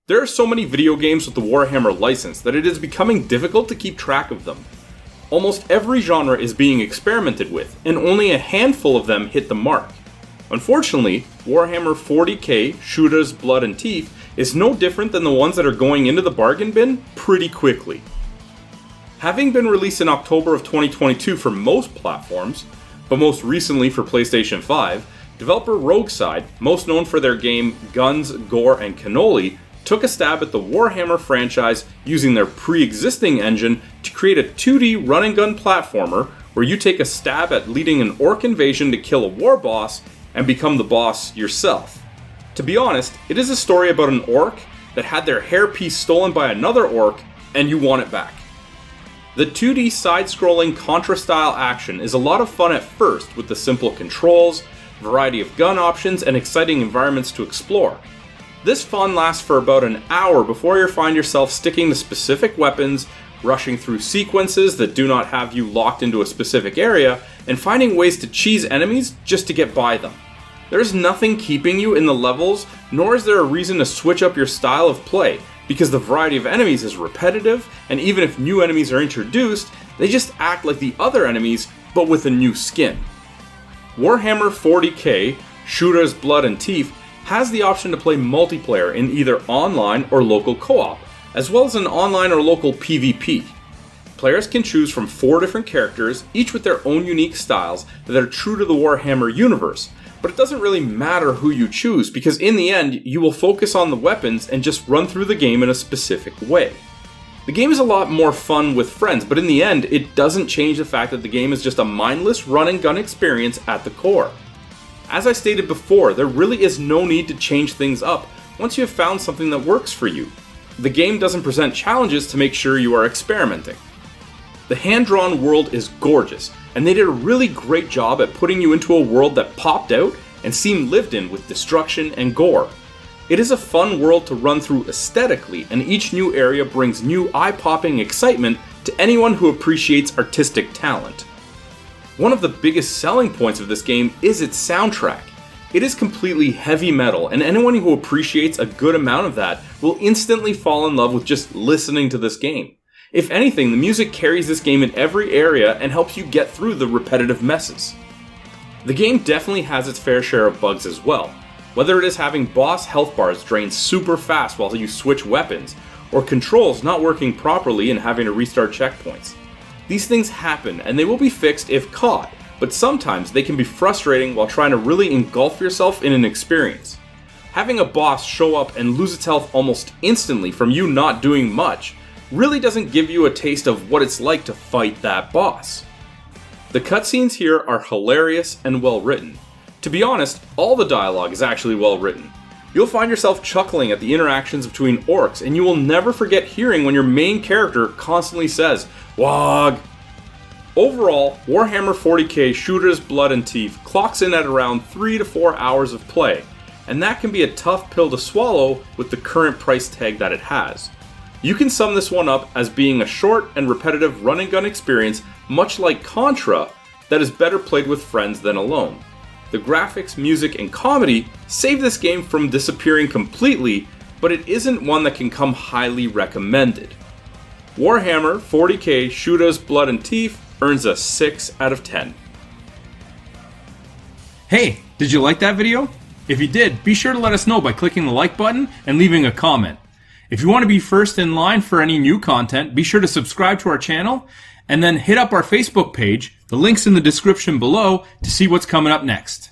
There are so many video games with the Warhammer license that it is becoming difficult to keep track of them. Almost every genre is being experimented with, and only a handful of them hit the mark. Unfortunately, Warhammer 40k, Shootasblood&Teef is no different than the ones that are going into the bargain bin pretty quickly. Having been released in October of 2022 for most platforms, but most recently for PlayStation 5, developer Rogueside, most known for their game Guns, Gore, and Cannoli, took a stab at the Warhammer franchise using their pre-existing engine to create a 2D run-and-gun platformer where you take a stab at leading an orc invasion to kill a war boss and become the boss yourself. To be honest, it is a story about an orc that had their hairpiece stolen by another orc and you want it back. The 2D side-scrolling Contra-style action is a lot of fun at first with the simple controls, variety of gun options, and exciting environments to explore. This fun lasts for about an hour before you find yourself sticking to specific weapons, rushing through sequences that do not have you locked into a specific area, and finding ways to cheese enemies just to get by them. There is nothing keeping you in the levels, nor is there a reason to switch up your style of play, because the variety of enemies is repetitive, and even if new enemies are introduced, they just act like the other enemies, but with a new skin. Warhammer 40k, Shootasblood&Teef, has the option to play multiplayer in either online or local co-op, as well as an online or local PvP. Players can choose from 4 different characters, each with their own unique styles that are true to the Warhammer universe, but it doesn't really matter who you choose because in the end you will focus on the weapons and just run through the game in a specific way. The game is a lot more fun with friends, but in the end it doesn't change the fact that the game is just a mindless run and gun experience at the core. As I stated before, there really is no need to change things up once you have found something that works for you. The game doesn't present challenges to make sure you are experimenting. The hand-drawn world is gorgeous, and they did a really great job at putting you into a world that popped out and seemed lived in with destruction and gore. It is a fun world to run through aesthetically, and each new area brings new eye-popping excitement to anyone who appreciates artistic talent. One of the biggest selling points of this game is its soundtrack. It is completely heavy metal, and anyone who appreciates a good amount of that will instantly fall in love with just listening to this game. If anything, the music carries this game in every area and helps you get through the repetitive messes. The game definitely has its fair share of bugs as well, whether it is having boss health bars drain super fast while you switch weapons, or controls not working properly and having to restart checkpoints. These things happen and they will be fixed if caught, but sometimes they can be frustrating while trying to really engulf yourself in an experience. Having a boss show up and lose its health almost instantly from you not doing much really doesn't give you a taste of what it's like to fight that boss. The cutscenes here are hilarious and well written. To be honest, all the dialogue is actually well written. You'll find yourself chuckling at the interactions between orcs, and you will never forget hearing when your main character constantly says, "Wog." Overall, Warhammer 40k Shootasblood&Teef clocks in at around 3 to 4 hours of play, and that can be a tough pill to swallow with the current price tag that it has. You can sum this one up as being a short and repetitive run and gun experience, much like Contra, that is better played with friends than alone. The graphics, music, and comedy save this game from disappearing completely, but it isn't one that can come highly recommended. Warhammer 40k Shootasblood&Teef earns a 6 out of 10. Hey, did you like that video? If you did, be sure to let us know by clicking the like button and leaving a comment. If you want to be first in line for any new content, be sure to subscribe to our channel and then hit up our Facebook page. The link's in the description below to see what's coming up next.